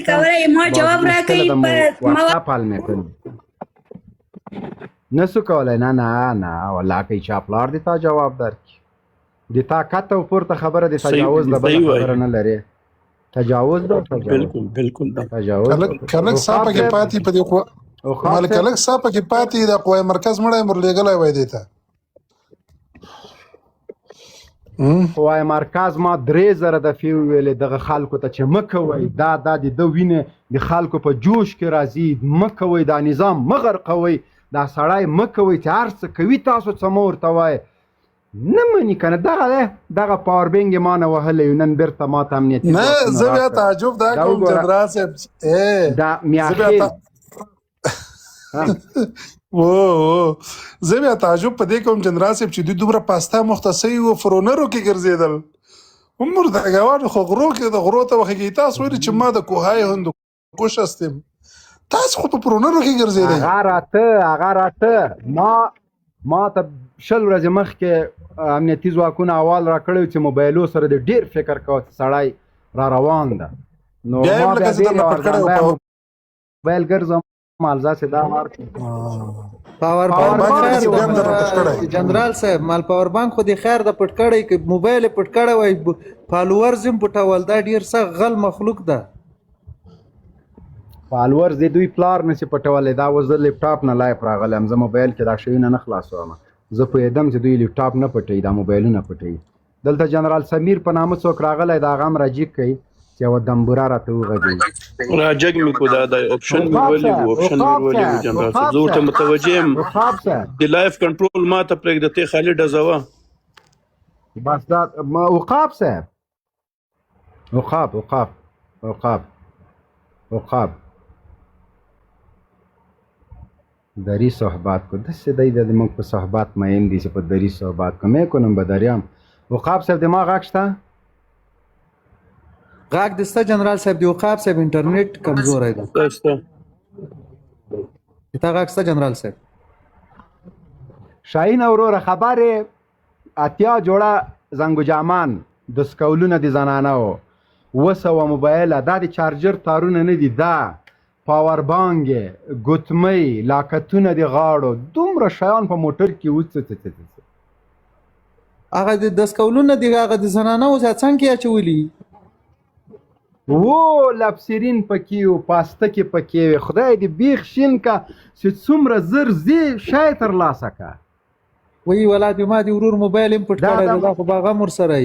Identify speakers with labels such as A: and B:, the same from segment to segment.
A: کولای ما جواب راکړئ په
B: واتساپ حل مې کړ نسو کولای نه والله که چا پلار دی تا جواب درکړي د تا کته او پورته خبره د تجاوز د بله خبره نه لري تجاوز ده
C: بالکل
B: تجاوز
D: کلک صاحب کې پاتې په دې مال کلک صاحب کې پاتې د قوای مرکز مړی مرلېګلی وای دی ته
B: قوای مرکز ما 3000 دفعې وویلې دغه خلکو ته چې مه کوئ دا د ده وینې د خلکو په جوش کې راځي مه کوئ دا نظام مه غرقوئ دا سړی مه کوئ چې هر څه کوي تاسو څه مه ورته وایئ نه مني که نه دغه پاور بینګ یې ما نه وهلی نن بېرته ما ته امنیتي
D: نه زه بیا تعجب دا کوم جنرال صاحب
B: دا میاخیل
D: زه بیا تعجب په دې کوم جنرال صاحب چې دوی دومره پاستا مختصي و فرونرو کې ګرځېدل عمر د هګاوانو خو غرو کې د غرو ته وخېږي تاسو ویلي چې ما د کوهای هندوکش هستم تاسو خو په فرونرو کې ګرځېدئ
B: هغه راته ما ته 20 ورځې مخکې امنیتي ځواکونو احوال راکړی چې موبایلو سره د ډېر فکر کوه چې سړی را روان ده نو ما بیا ډېر موبایل ګرځم مالزا سے دا
E: پاور بانک جنرال صاحب مال پاور بانک خو د خیر د پټ کړی کې موبایل پټ کړی وای فالوورز هم پټول دا ډیر څه غل مخلوق ده
B: فالوورز د دوی پلار نشي پټولې دا وز د لپټاپ نه لایف راغلم زه موبایل کې دا شیونه نه خلاصوم زه پوهېدم چې دوی لپټاپ نه پټوي دا موبایلونه پټوي دلته جنرال سمیر په نامه څوک راغلی د هغه هم راجیګ کوي چې یوه دمبوره راته وغږوي
C: راجګ مې کو دا اپشن مې ولې و اپشن مې ولې جنرال صاحب زه ورته متوجه یم د لایف کنټرول ما ته پرېږده ته خالي ډزوه
B: بس دا عقاب صاحب عقاب دری صحبت کو دسته دی د موږ په صحبت مین دي چې په دری صحبت کوم کنم به دریم عقاب صاحب دماغ غاښتا
E: غاګ دسته جنرال صاحب دی عقاب صاحب انټرنیټ کمزور دی
C: دسته
E: تا غاګسته جنرال صاحب
B: شاهین اوروره خبره اتیا جوړه زنګوجامان د سکولونه د زنانه وسو موبایل دا د چارجر تارونه نه دي دا پاور بانګ ګوتمۍ لاکتونه د غاړو دومره شیان په موټر کې
E: هغه د 10 کولونه دی هغه د زنانه او څنګه اچولي
B: لپسرین پکې او پاسته کې پکې خدای دې بیخ شین کا چې څومره زر زی شای تر لاسه کا
E: وی ولادي ما دی ورور موبایل هم پټ کړی دا خو باغه مر سره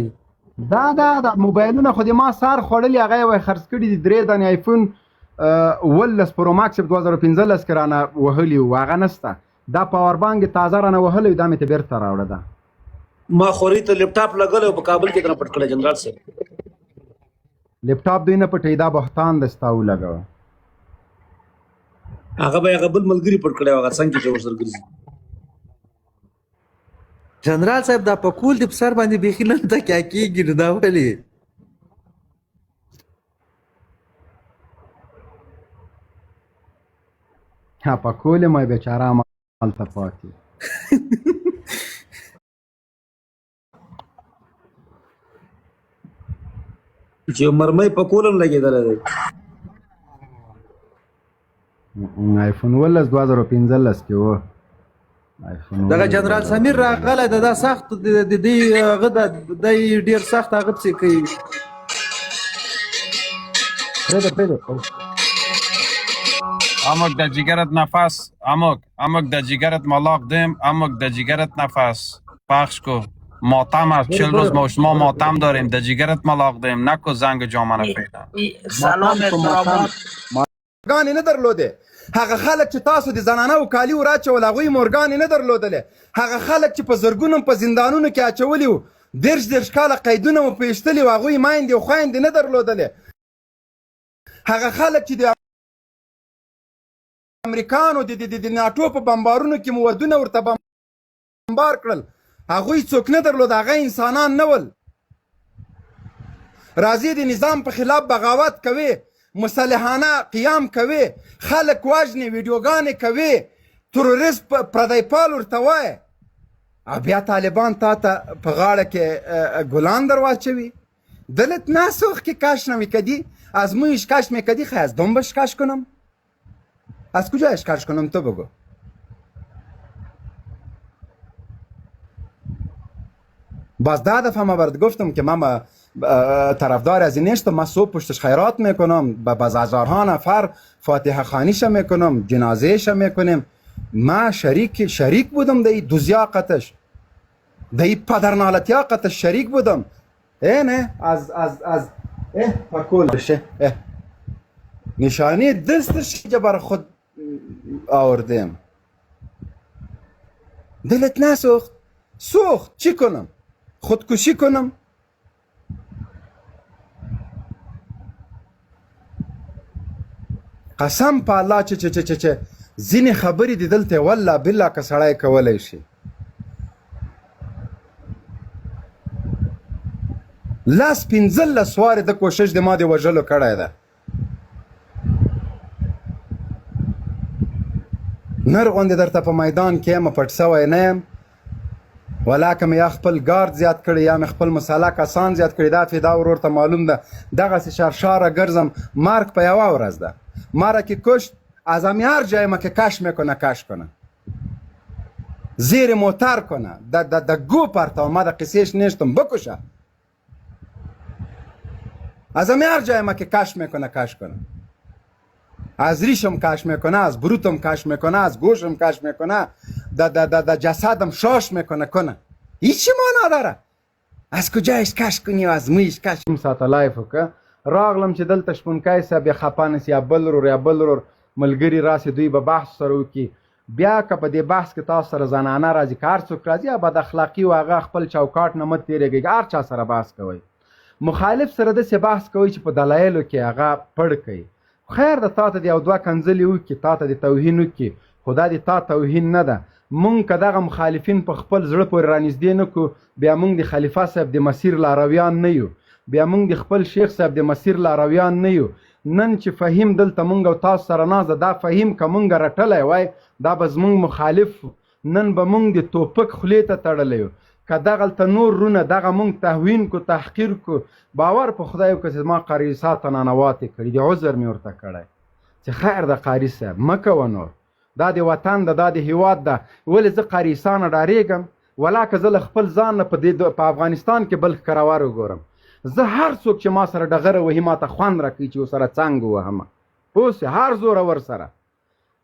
B: دا موبایلونه خو دې ما سار خوړلی هغه وای خرڅ کړي دي 3 دانې آیفون ولس پرو ماکس 2015 کرانه وهلی و هغه نسته دا پاور بانک تازه رانه وهلی دا مې ته بیرته راوړه ده
F: ما خوري ته لپټاپ لګول په کابل کې کنه پټ کړل جنرال صاحب
B: لپټاپ دوی نه پټي دا بهتان دستاو لګاو
F: هغه به هغه بل ملګری پټ کړی هغه څنګه چې ورسره ګرځي
E: جنرال صاحب دا په کول د سر باندې بيخي نه تا کیا کیږي دا ولي
B: ها په کول ما بیچاره مال ته پاتې
F: چې مرمۍ په کولم لګېدل دی
B: آیفون 2015 کې و
E: دغه جنرال سمیر راغله دا سخت د دې هغه د ډیر سخت هغه څه کوي
G: امک د جگرت نفس امک د جگرت ملاق دیم امک د جگرت نفس پخش کو ماتم از 40 روز ما شما ماتم داریم د جگرت ملاق دیم نکو زنگ جامنه پیدا
F: سلام
B: مورګان نه درلوده هغه خلک چې تاسو د زنانه او کالی وراچول هغوی مورګان نه درلودله هغه خلک چې په زرګونو په زندانونو کې اچولي وو 10 کاله قیدونه مو پیشتلي وو هغوی مایندې او خویندې نه درلودلې هغه خلک چې د امریکانو د ناټو په بمبارونو کې مو ودونه ورته بمبار کړل هغوی څوک نه درلود هغه انسانان نه ول راځي د نظام په خلاف بغاوت کوي مسلحانه قیام کوي خلک واجنې ویډیوګانې کوي تروریست پردی پال ورته وایي بیا طالبان تا ته په غاړه کې ګلان در واچوي دلت ناسوخ کې کاش نمی کدی از مویش کش میکردی خیلی از دنبش کش کنم؟ از کجایش کش کنم تو بگو. باز 10 دفعه ما برات گفتم که من طرفدار از این نیستم. من صبح پشتش خیرات میکنم، باز هزارها نفر فاتحه خوانیش میکنم، جنازهش میکنیم. ما شریک بودم در این دوزیاقتش، در این پدرنالتیاقتش شریک بودم. نه از پاکول بشه نشانی دستش که بر خود آوردیم. دلت نسوخت؟ سوخت. چی کنم؟ خودکشی کنم؟ قسم په الله چې ځینې خبرې دي دلته والله بالله که سړی کولی شي. لاس 15 وارې د کوشش د ما د وژلو کړی ده. نر غوندې درته په میدان کې یم پټ سوی نه یم. ولاکه مې یا خپل ګارد زیات کړی یا مې خپل مساله کسان زیات کړي. دا فدا ورور ته معلوم ده. دغسې شرشاره ګرځم. مرګ په یوه ورځ ده. مرا که کشت از همی هر جای ما که کش میکنه کش کنه، زیر موتر کنه، د گو پرتا. ما د قصیش نیستم بکشه. از همی هر جای ما که کش میکنه کش کنه. از ریشم کش میکنه، از بروتم کش میکنه، از گوشم کش میکنه، د جسدم شاش میکنه کنه. هیچی معنا داره. از کجایش کش کنی و از مویش کش. ساعته لایف وکړه. راغلم چې دلته شپونکی صاحب یا خفه نسي یا بل ورور ملګري راسي، دوی به بحث سره وکړي. بیا که په دې بحث کې تاسو سره زنانه راځي، که هر څوک راځي یا بد اخلاقي و هغه خپل چوکاټ نه مه تېرېږئ. هر چا سره بحث کوئ. مخالف سره داسې بحث کوئ چې په دلایلو کې هغه پړ کوي. خیر ده تا ته د یو دوه کنځلې وکړي، تا ته د توهین وکړي، خو دا د تا توهین نه ده. مونږ که دغه مخالفین په خپل زړه پورې رانږدې نه کړو، بیا مونږ د خلیفه صاحب د مسیر لارویان نه یو. بیا مونږ د خپل شیخ صاحب د مسیر لارویان نه یو. نن چې فهیم دلته مونږ او تاسو سره ناست ده، دا فهیم که مونږ رټلی وای دا به زمونږ مخالف. نن به مونږ د توپک خولې ته تړلی یو. که دغلته نور رونه دغه مونږ تهوین کو، تحقیر کو، باور په خدای وکړه چې زما قاري سا ته ننواتې کړي دي. عذر مې ورته کړی چې خیر ده قاري صاحب مه کوه نور. دا د وطن ده، دا د هیواد ده. ولې زه قاري سا نه ډارېږم؟ ولاکه زه له خپل ځان نه په افغانستان کې بل ښکرور وګورم. زه هر څوک چې ما سره ډغره وهي ما ته خوند راکوي چې ورسره څنګ ووهمه. پوه سوې؟ هر زورور سره.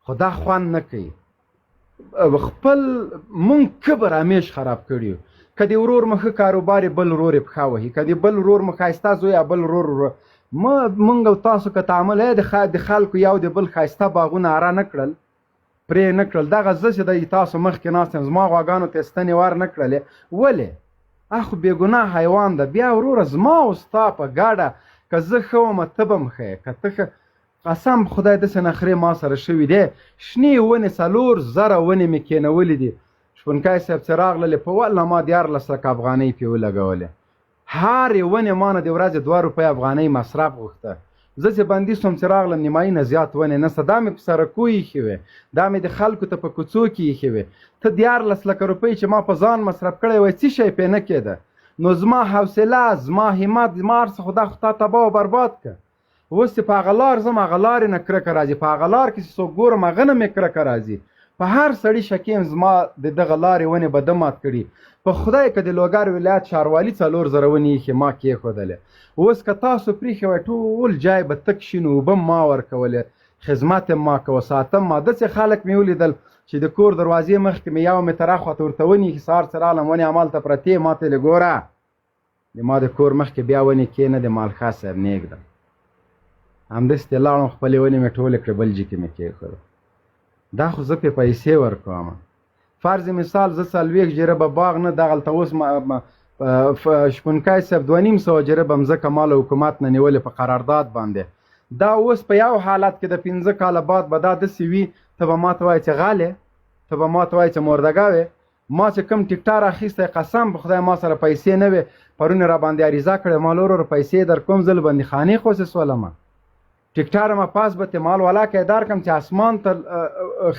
B: خو دا خوند نه کوي. خپل مونږ کبر همیش خراب کړي. که د ورور مو ښه کاروبار بل ورور یې پښه وهي، که د بل ورور مو ښایسته زوی یا بل ورور مونږ او تاسو که تعامل د خلکو یو د بل ښایسته باغونه اره نه کړل، پرې نه کړل. دغه زه چې د تاسو مخکې ناست یم زما غواګانو ته ستنې ور نه کړلې. ولې؟ اخو بېګناه حیوان ده. بیا وروره زما او ستا په ګډه که زه ښه ومه ته به م ښه یې، که ته ښه. قسم خدای داسې نخرې ما سره شوي دی. شنې ونې 4,000 ونې مې کېنولې دي. شپونکی صاحب چې راغللې په والله ما 14 افغانۍ پې ولګولې. هرې ونې ما نه د ورځې 2 روپۍ افغانۍ مصرف غوښته. زه چې بندي سوم چې راغلم نیمایي نه زیات ونې نسته. دا مې په سړکو ایښې وې، دا مې د خلکو ته په کوڅو کې ایښې وې. ته 14 لکه روپۍ چې ما په ځان مصرف کړی وای څه شی پې نه کېده. نو زما حوصله، زما همت، زما هر څه خو دا خو تا تباه و برباد که. اوس چې په هغه لار ځم هغه لارې نه کرکه راځي. په هغه لار کې چې څوک ګورم هغه نه مې کرکه راځي. په هر سړي شکیم زما د دغه لارې ونې به ده مات کړي. په خدای که د لوګر ولایت ښاروالي 4,000 ونې ایښې ما کېښودلې. اوس که تاسو پرېښې وای ټول جای به تک شي نو اوبه ما ورکولې، خدمت یې ما کوه، ساتم ما. داسې خلک مې ولیدل چې د کور دروازې مخکې مې یو متره خواته ورته ونې ایښي. سهار چې رالم ونې همالته پرتې. ما ته یې ګوره د ما د کور مخکې بیا ونې کېنه د مالخا صاحب نېږدم. همداسې ترې لاړم خپلې ونې مې ټولې کړې بل جي کې مې کېښودې. دا خو زه پې پیسې ورکوم. فرض مثال زه 40 جربه باغ نه دغلته اوس شپونکی صاحب 2,500 جربه مځکه مال حکومت نه نیولې په قرارداد باندې. دا اوس په یو حالت کې د 15 کاله بعد به دا داسې وي ته به ما ته وایې چې غالې، ته به ما ته وایې چې مردګه وې. ما چې کوم ټیکټار اخیستی قسم په خدای ما سره پیسې نه وې. پرون یې راباندې عریضه کړې مال ورور پیسې در کوم زه له بندیخانې خوسې سولمه. ټیکټار ما پاس به ته مال ولاکه یې در کړم چې اسمان ته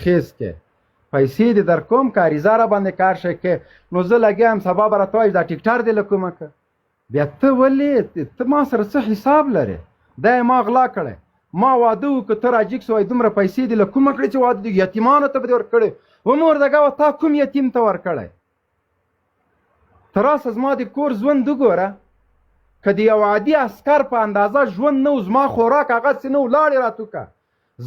B: خیز کې پیسې دې در کوم که عریضه را باندې کار شی کې نو زه لګیا یم سبا به راته وایي دا ټیکټار دې له کومه که. بیا ته ولې ته ما سره څه حساب لرې؟ دا یې ما غلا کړی، ما واده وکړه، ته راجیګ سوی، دومره پیسې دي له کومه کړې چې واده دي یتیمانو ته به دې ورکړی. و مور دګه تا کوم یتیم ته ورکړی؟ ته راسه زما د کور ژوند وګوره، که د یو عادي عسکر په اندازه ژوند نه و، زما خوراک هغسې نه و، لاړې راته وکړه،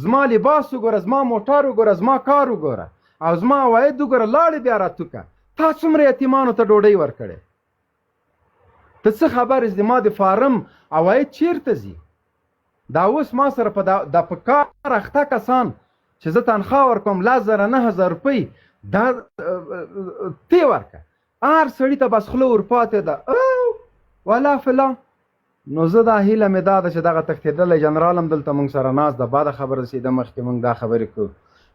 B: زما لباس وګوره، زما موټر وګوره، زما کار وګوره او زما عواید وګوره، لاړې بیا راته وکړه. تا څومره یتیمانو ته ډوډۍ ورکړې؟ ته څه خبر یې؟ ما د فارم عواید چیرته ځي؟ دا اوس ما سره په کار اخته کسان چې زه تنخواه ورکوم 10,000 9,000 روپۍ، دا تی ورکه، هر سړي ته بس خوله ورپاتې ده ولا فلان. نو زه دا هیله مې دا ده چې دغه تښتېدلی جنرال هم دلته موږ سره ناست ده، بعده خبره رسېده، مخکې موږ دا خبرې کوو،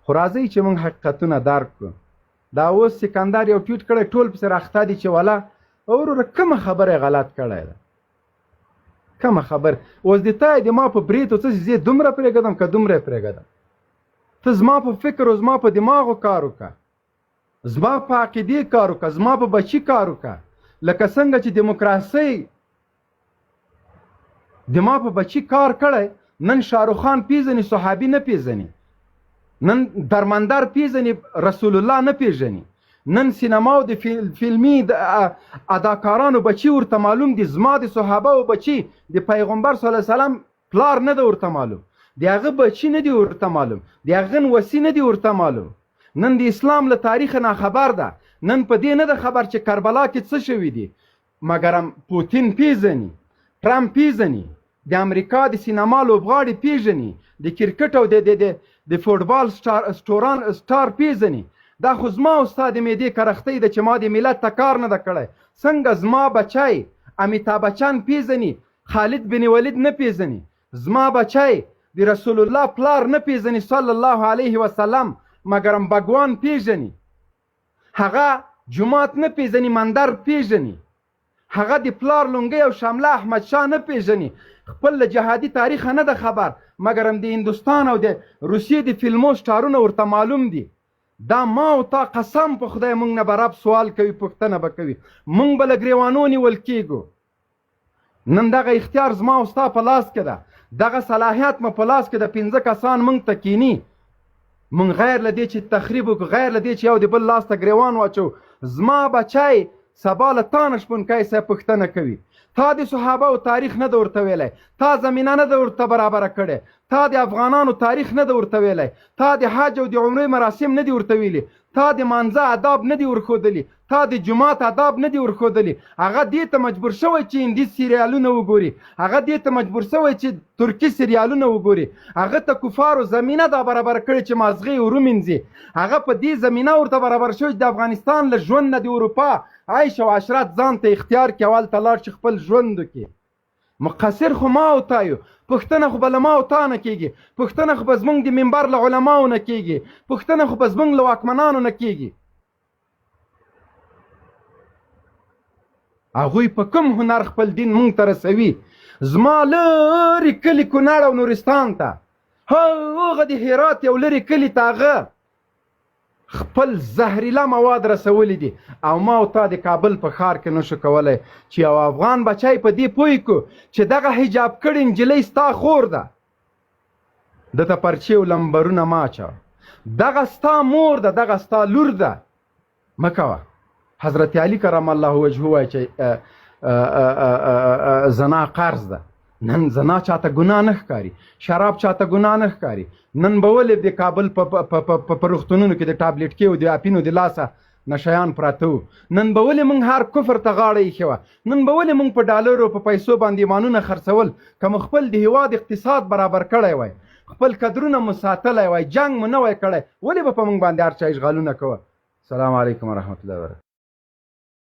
B: خو راځئ چې موږ حقیقتونه درک کړو. دا اوس سکندر یو ټویټ کړی، ټول پسې راخته دي چې ولا وروره کومه خبره یې غلط کړی ده، کومه خبر اوس د تا د ما په برید او څه زه دومره پرېږدم که دومره یې پرېږدم؟ ته زما په فکر او زما په دماغو کار وکړه، زما په عقیدې کار وکړه، زما په بچي کار وکړه، لکه څنګه چې دیموکراسۍ د ما په بچي کار کړی. نن شاهرخ خان پیژني، صحابي نه پیژني، نن درمندر پیژني، رسول الله نه پیژني، نن سینما او د فلمي اداکارانو بچي ورته معلوم دي، زما د صحابه او بچي د پیغمبر صلی الله علیه وسلم پلار نه ده ورته معلوم، د هغه بچي نه دي ورته معلوم، د هغه وصي نه دي ورته معلوم. نن د اسلام له تاریخ نه خبر ده، نن په دې نه ده خبر چې کربلا کې څه شوي دي، مګرم پوتین پیژني، ټرمپ پیژني، د امریکا د سینما لوبغاړي پیژني، د کرکټ او د فوټبال سټار پیژني. دا خو زما او ستا د معدې کرختۍ ده چې ما د ملت ته کار نه ده کړی. څنګه زما بچی امیتاب بچن پیژني، خالد بن ولید نه پیژني، زما بچی د رسول الله پلار نه پیژني صلی الله علیه وسلم، مګرم بګوان پیژني، هغه جماعت نه پیژني، مندر پیژني، هغه د پلار لونګۍ او شامله احمد شاه نه پیژني، خپل له جهادي تاریخ نه ده خبر، مګرم د هندوستان او د روسیې د فلمو سټارونه ورته معلوم دي. دا ما او تا قسم په خدای موږ نه به رب سوال کوي، پوښتنه به کوي، موږ به له ګریوانو نیول کېږو. نن دغه اختیار زما او ستا په لاس کې ده، دغه صلاحیت مو په لاس کې ده، 5 کسان موږ ته کینی، موږ غیر له دې چې تخریب وکړو، غیر له دې چې یو د بل لاس ته ګریوان واچو. زما بچی سبا له تا نه شپونکی صاحب پوښتنه کوي، تا د صحابه او تاریخ نه ده ورته ویلی، تا زمینه نه ده ورته برابره کړې، تا د افغانانو تاریخ نه ده ورته ویلی، تا د حج او د عمرې مراسم نه دي ورته ویلي، تا د مانځه آداب نه دي ورښودلي، تا د جومات آداب نه دي ورښودلي. هغه دې ته مجبور شوی چې هندي سریالونه وګوري، هغه دې ته مجبور شوی چې ترکي سریالونه وګوري، هغه ته کفارو زمینه دا برابر کړې چې مازغې ورومینځي، هغه په دې زمینه ورته برابر شوی چې د افغانستان له ژوند نه د اروپا عیش او عشرت ځان ته اختیار کړي، هلته لاړ چې خپل ژوند وکړي. مقصر خو ما او تا یو، پوښتنه خو به له ما او تا نه کېږي، پوښتنه خو به زموږ د منبر له علماو نه کېږي، پوښتنه خو به زموږ له واکمنانو نه کېږي. هغوی په کوم هنر خپل دین مونږ ته رسوي؟ زما لرې کلي کونړ او نورستان ته، هغه د هرات یو لرې کلي ته هغه خپل زهریلا مواد رسولی دي، او ما او تا د کابل په ښار کې نشو کولی چې یو افغان بچی په دې پوه کړو چې دغه حجاب کړې نجلۍ ستا خور ده، دته پرچې او لمبرونه مه اچوه، دغه ستا مور ده، دغه ستا لور ده، مه کوه. حضرت علی کرم الله وجهه وایي چې زنا قرض ده. نن زنا چاته ګناه نه ښکاري، شراب چاته ګناه نه ښکاري. نن به ولې د کابل په روغتونونو کې د ټابلیټکې او د اپینو د لاسه نشیان پراته وو؟ نن به ولې موږ هر کفر ته غاړه ایښې وه؟ نن به ولې موږ په ډالرو په پیسو باندې ایمانونه خرڅول؟ که مو خپل د هېواد اقتصاد برابر کړی وای، خپل قدرونه مو ساتلی وای، جنګ مو نه وای کړی، ولې به په موږ باندې هر چا اشغالونه کوه؟ السلام علیکم ورحمت الله وبرکاته.